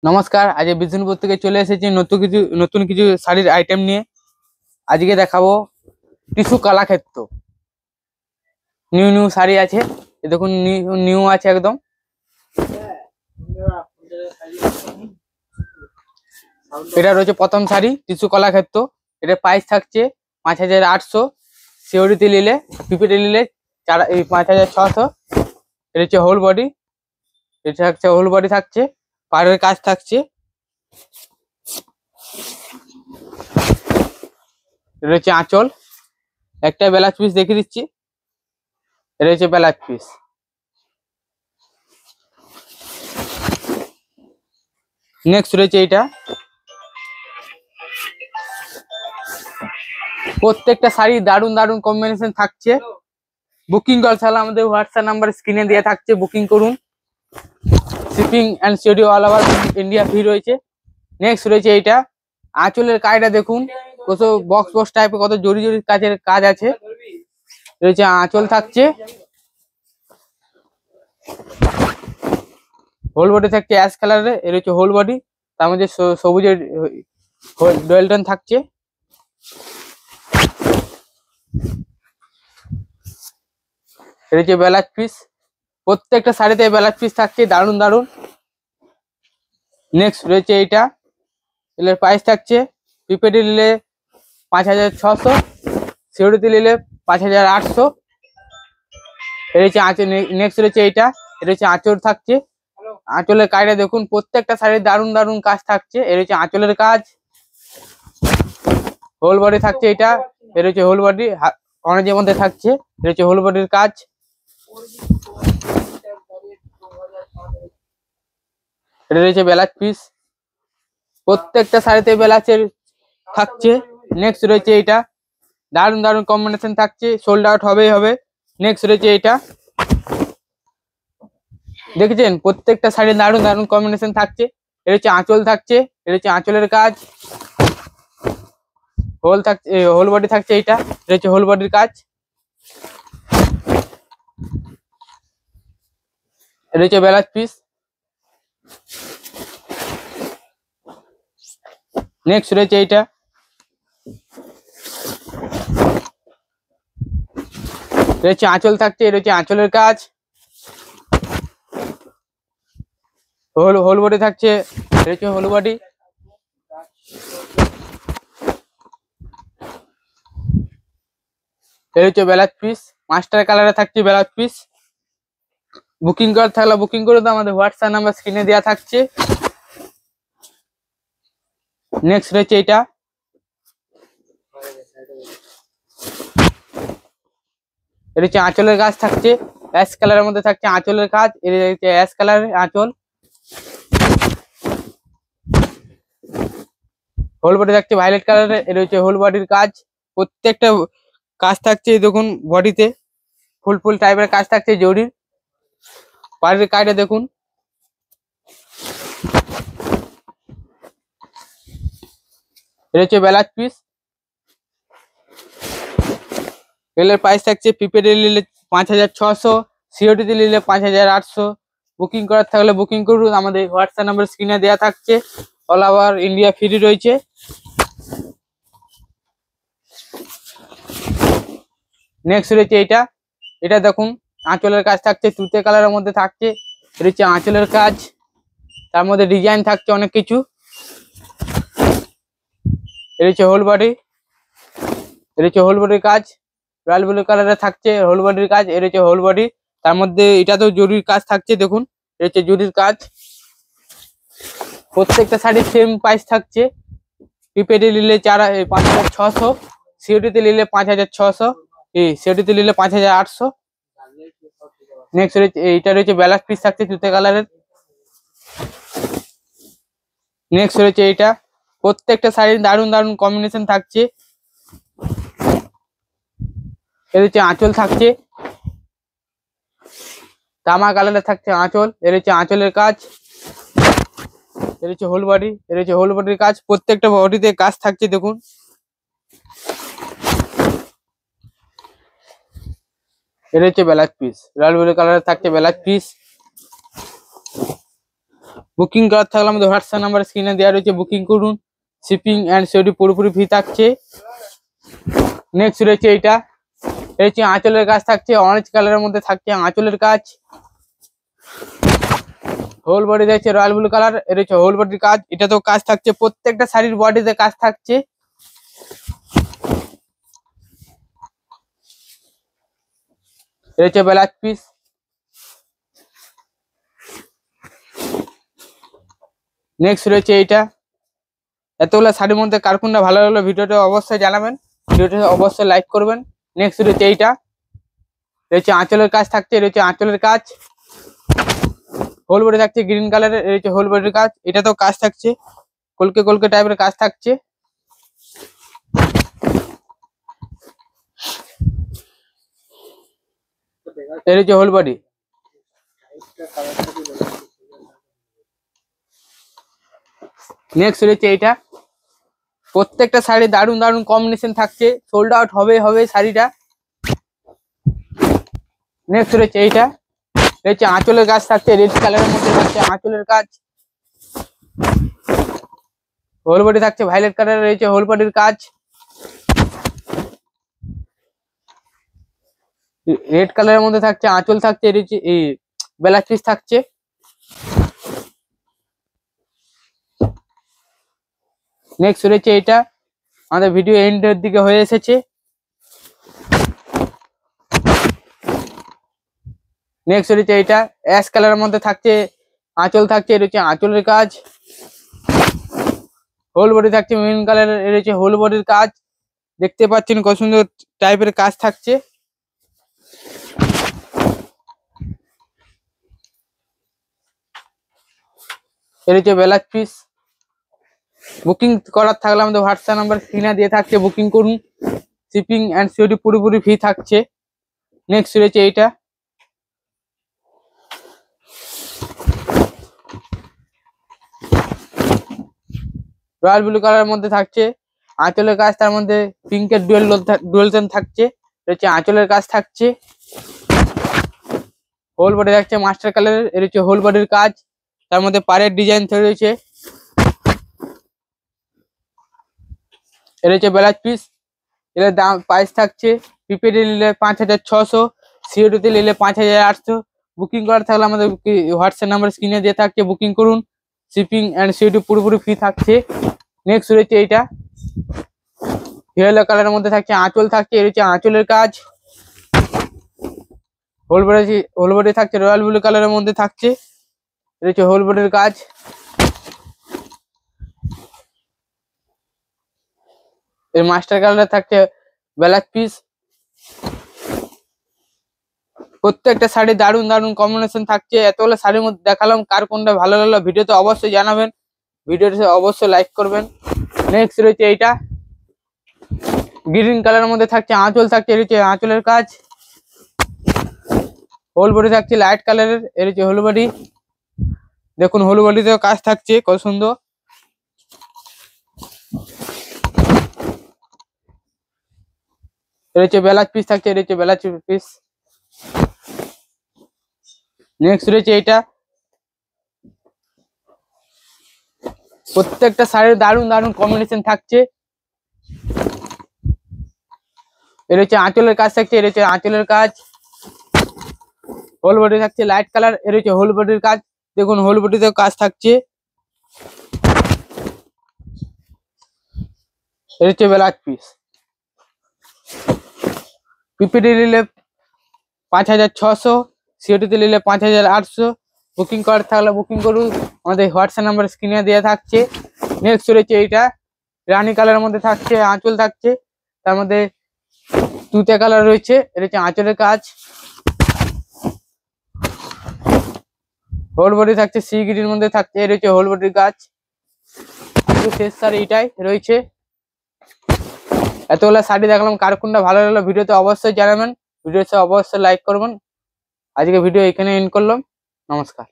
নমস্কার, আজ বিষ্ণুপুর থেকে চলে এসেছি নতুন কিছু শাড়ির আইটেম নিয়ে। আজকে দেখাবো টিস্যু কলাক্ষেত্র। নিউ শাড়ি আছে, এই দেখুন নিউ আছে একদম। এটা রয়েছে প্রথম শাড়ি টিস্যু কলাক্ষেত্র। এটার প্রাইস থাকছে 5800, সিওরিতে নিলে, পিপিতে নিলে 5600। এটা হচ্ছে হোল বডি, এটা থাকছে হোল বডি থাকছে, পাড়ের কাজ থাকছে। এটা হচ্ছে আঁচল, একটা ব্লাউজ পিস দেখিয়ে দিচ্ছি। এটা হচ্ছে ব্লাউজ পিস। নেক্সট রয়েছে এইটা। প্রত্যেকটা শাড়ি দারুণ দারুণ কম্বিনেশন থাকছে। বুকিং করার তাহলে আমাদের হোয়াটসঅ্যাপ নাম্বার স্ক্রিনে দেওয়া থাকছে, বুকিং করুন। Shipping and COD all over India free রয়েছে। নেক্সট রয়েছে এইটা। আঁচলের কাজটা দেখুন, কত বক্স বক্স টাইপের, কত জরি জরি কাজের কাজ আছে। রয়েছে আঁচল থাকছে, হোল বডি থাকছে অ্যাশ কালারে। এর হচ্ছে হোল বডি, তার মধ্যে সবুজের ডয়েলটন থাকছে। এর হচ্ছে ব্লাউজ পিস। প্রত্যেকটা শাড়িতে ব্লাউজ পিস থাকছে দারুণ দারুণ। নেক্সট রয়েছে এইটা। এর প্রাইস থাকছে প্রিপেডে নিলে 5600, সিওরিতে নিলে 5800। এর হচ্ছে আঁচল। নেক্সট রয়েছে এইটা। এটা হচ্ছে আঁচল থাকছে। আঁচলের কাজটা দেখুন, প্রত্যেকটা শাড়ির দারুণ দারুণ কাজ থাকছে। এর হচ্ছে আঁচলের কাজ, হোল বডি থাকছে এটা। এর হচ্ছে হোল বডি, অনেকের মধ্যে থাকছে। এর হচ্ছে হোল বডির কাজ। এটা রয়েছে ব্লাউজ পিস। প্রত্যেকটা শাড়িতে ব্লাউজের থাকছে। নেক্সট রয়েছে এইটা, দারুণ দারুণ কম্বিনেশন থাকছে, সোল্ড আউট হবেই হবে। নেক্সট রয়েছে এইটা, দেখেছেন প্রত্যেকটা শাড়ির দারুণ দারুণ কম্বিনেশন থাকছে। এর হচ্ছে আঁচল থাকছে। এর হচ্ছে আঁচলের কাজ, হোল থাকছে, হোল বডি থাকছে এইটা। এটা হচ্ছে হোল বডির কাজ। এটা হচ্ছে ব্লাউজ পিস। নেক্সট রয়েছে এইটা। এটা হচ্ছে আঁচল থাকছে। এটা হচ্ছে আঁচলের কাজ, হোল বডি থাকছে। এটা হচ্ছে হোল বডি। এটা হচ্ছে ব্লাউজ পিস, মাস্টার কালারে থাকছে ব্লাউজ পিস। বুকিং করার থাকলে বুকিং করে দাও, আমাদের হোয়াটসঅ্যাপ নাম্বার স্ক্রিনে দেওয়া থাকছে। নেক্সট রয়েছে এটা। এটা হচ্ছে আঁচলের কাজ থাকছে, অ্যাশ কালারের মধ্যে থাকছে আঁচলের কাজ। এটা হচ্ছে অ্যাশ কালারের আঁচল, হোল বডি থাকছে ভায়োলেট কালারের। এটা হচ্ছে হোল বডির কাজ। প্রত্যেকটা কাজ থাকছে দেখুন, বডিতে ফুল ফুল টাইপের কাজ থাকছে জরির। পাড়ের কাজটা দেখুন। এটা হচ্ছে ব্লাউজ পিস। এগুলোর প্রাইস থাকছে প্রিপেডে নিলে 5600, সিওডিতে নিলে 5800। বুকিং করার থাকলে বুকিং করুন, আমাদের হোয়াটসঅ্যাপ নাম্বার স্ক্রিনে দেওয়া থাকছে। অল ওভার ইন্ডিয়া ফ্রি রয়েছে। নেক্সট রয়েছে এইটা। এটা দেখুন, আঁচলের কাজ থাকছে, তুতে কালারের মধ্যে থাকছে। এটা হচ্ছে আঁচলের কাজ, তার মধ্যে ডিজাইন থাকছে অনেক কিছু। এটা হচ্ছে হোল বডি। এটা হচ্ছে হোল বডির কাজ, রয়্যাল ব্লু কালারের থাকছে হোল বডির কাজ। এর হচ্ছে হোল বডি, তার মধ্যে এটাতেও জরির কাজ থাকছে দেখুন। এটা হচ্ছে জরির কাজ। প্রত্যেকটা শাড়ির সেম প্রাইস থাকছে। প্রিপেডে নিলে 5600, সিওডিতে নিলে 5600, সিওডিতে নিলে 5800। নেক্সট রয়েছে এইটা, রয়েছে ব্লাউজ পিস থাকছে তুতে কালারের। নেক্সট রয়েছে এইটা। প্রত্যেকটা শাড়ির দারুণ দারুণ কম্বিনেশন থাকছে। এর হচ্ছে আঁচল থাকছে, তামা কালারের থাকছে আঁচল। এর হচ্ছে আঁচলের কাজ। এর হচ্ছে হোল বডি। এর হচ্ছে হোল বডির কাজ। প্রত্যেকটা বডিতে কাজ থাকছে দেখুন। এর হচ্ছে ব্লাউজ পিস, রয়্যাল ব্লু কালারের থাকছে ব্লাউজ পিস। বুকিং করার থাকলে আমাদের হোয়াটসঅ্যাপ নাম্বার স্ক্রিনে দেওয়া রয়েছে, বুকিং করুন। শিপিং অ্যান্ড সিওডি পুরোপুরি ফ্রি থাকছে। নেক্সট রয়েছে এইটা, এই হচ্ছে আঁচলের কাজ থাকছে, অরেঞ্জ কালারের মধ্যে থাকছে আঁচলের কাজ। হোল বডি দেখছে রয়্যাল ব্লু কালার, এর হচ্ছে হোল বডির কাজ। এটা তো কাজ থাকছে, প্রত্যেকটা শাড়ির বডিতে কাজ থাকছে। এর হচ্ছে ব্লাউজ পিস। নেক্সট রয়েছে এইটা। এতগুলো শাড়ির মধ্যে কার কোনটা ভালো লাগলো ভিডিওটা অবশ্যই জানাবেন, ভিডিওটা অবশ্যই লাইক করবেন। নেক্সট রয়েছে এইটা, এর হচ্ছে আঁচলের কাজ থাকছে, এর হচ্ছে আঁচলের কাজ। হোল বডি থাকছে গ্রিন কালারের, এর হচ্ছে হোল বডির কাজ। এটা তো কাজ থাকছে, কলকে কলকে টাইপের কাজ থাকছে। এর হচ্ছে হোল বডি। নেক্সট রয়েছে এইটা, প্রত্যেকটা শাড়ি দারুণ দারুণ কম্বিনেশন থাকছে, সোল্ড আউট হবে শাড়িটা। নেক্সট রয়েছে এইটা, রয়েছে আঁচলের কাজ থাকছে, রেড কালারের মধ্যে থাকছে আঁচলের কাজ। হোল বডি থাকছে ভায়োলেট কালারের, রয়েছে হোল বডির কাজ। রেড কালারের মধ্যে থাকছে আঁচল থাকছে, রয়েছে এই ব্লাউজ পিস থাকছে। নেক্সট রয়েছে এইটা, আমাদের ভিডিও এন্ডের দিকে হয়ে এসেছে। নেক্সট রয়েছে এইটা, অ্যাশ কালারের মধ্যে থাকছে আঁচল থাকছে, এর হচ্ছে আঁচলের কাজ। হোল বডি থাকছে মেরুন কালারের, এর হচ্ছে হোল বডির কাজ। দেখতে পাচ্ছেন কত সুন্দর টাইপের কাজ থাকছে। এর হচ্ছে ব্লাউজ পিস। বুকিং করার থাকলে আমাদের হোয়াটসঅ্যাপ নাম্বার স্ক্রিনে দিয়ে থাকছে, বুকিং করুন। শিপিং অ্যান্ড সিওডি পুরোপুরি ফ্রি থাকছে। নেক্সট রয়েছে এইটা, রয়্যাল ব্লু কালারের মধ্যে থাকছে আঁচলের কাজ, তার মধ্যে পিঙ্কের ডুয়েল টোন থাকছে, হচ্ছে আঁচলের কাজ থাকছে। হোল বডি থাকছে মাস্টার কালারের, এর হচ্ছে হোল বডির কাজ, তার মধ্যে পাড়ের ডিজাইন রয়েছে। এর হচ্ছে ব্লাউজ পিস। এর দাম প্রাইস থাকছে প্রিপেডে নিলে 5600, সিওডিতে নিলে 5800। বুকিং করার থাকলে আমাদের হোয়াটসঅ্যাপ নাম্বার স্ক্রিনে দিয়ে থাকছে, বুকিং করুন। শিপিং অ্যান্ড সিওডি পুরোপুরি ফ্রি থাকছে। নেক্সট রয়েছে এইটা, ইয়েলো কালারের মধ্যে থাকছে আঁচল থাকছে, এর হচ্ছে আঁচলের কাজ। হোল বডি থাকছে রয়্যাল ব্লু কালারের মধ্যে থাকছে, এর হচ্ছে হোল বডির কাজ। এর মাস্টার কালার থাকছে ব্লাউজ পিস। প্রত্যেকটা শাড়ি দারুণ দারুণ কম্বিনেশন থাকছে। এতগুলো শাড়ির মধ্যে দেখালাম, কার কোনটা ভালো লাগলো ভিডিওতে অবশ্যই জানাবেন, ভিডিওতে অবশ্যই লাইক করবেন। নেক্সট রয়েছে এইটা, গ্রিন কালারের মধ্যে থাকছে আঁচল থাকছে, এর হচ্ছে আঁচলের কাজ। হোল বডি থাকছে লাইট কালারের, এর হচ্ছে হোল বডি। দেখুন হোল বডিতেও কাজ থাকছে কত সুন্দর। এর হচ্ছে ব্লাউজ পিস থাকছে, এর হচ্ছে ব্লাউজ পিস। নেক্সট রয়েছে এইটা, প্রত্যেকটা শাড়ির দারুণ দারুণ কম্বিনেশন থাকছে। এর হচ্ছে আঁচলের কাজ থাকছে, এর হচ্ছে আঁচলের কাজ। হোল বডি থাকছে লাইট কালার, এর হচ্ছে হোল বডির কাজ। দেখুন হোল বডিতেও কাজ থাকছে। এর হচ্ছে ব্লাউজ পিস। পিপিডি নিলে 5600, সিওটিতে নিলে 5800। বুকিং করার থাকলে বুকিং করুন, আমাদের হোয়াটসঅ্যাপ নাম্বার স্ক্রিনে দেওয়া থাকছে। নেক্সট রয়েছে এইটা, রানী কালারের মধ্যে থাকছে আঁচল থাকছে, তার মধ্যে তুতে কালার রয়েছে, এর হচ্ছে আঁচলের কাজ। হোল বডি থাকছে সি গ্রিনের মধ্যে থাকছে, এর হচ্ছে হোল বডির কাজ। শেষ শাড়ি এইটাই রয়েছে। এতগুলো শাড়ি দেখলাম, কার কোনটা ভালো লাগলো ভিডিওতে অবশ্যই জানাবেন, ভিডিওতে অবশ্যই লাইক করবেন। আজকে ভিডিও এখানে এন্ড করলাম, নমস্কার।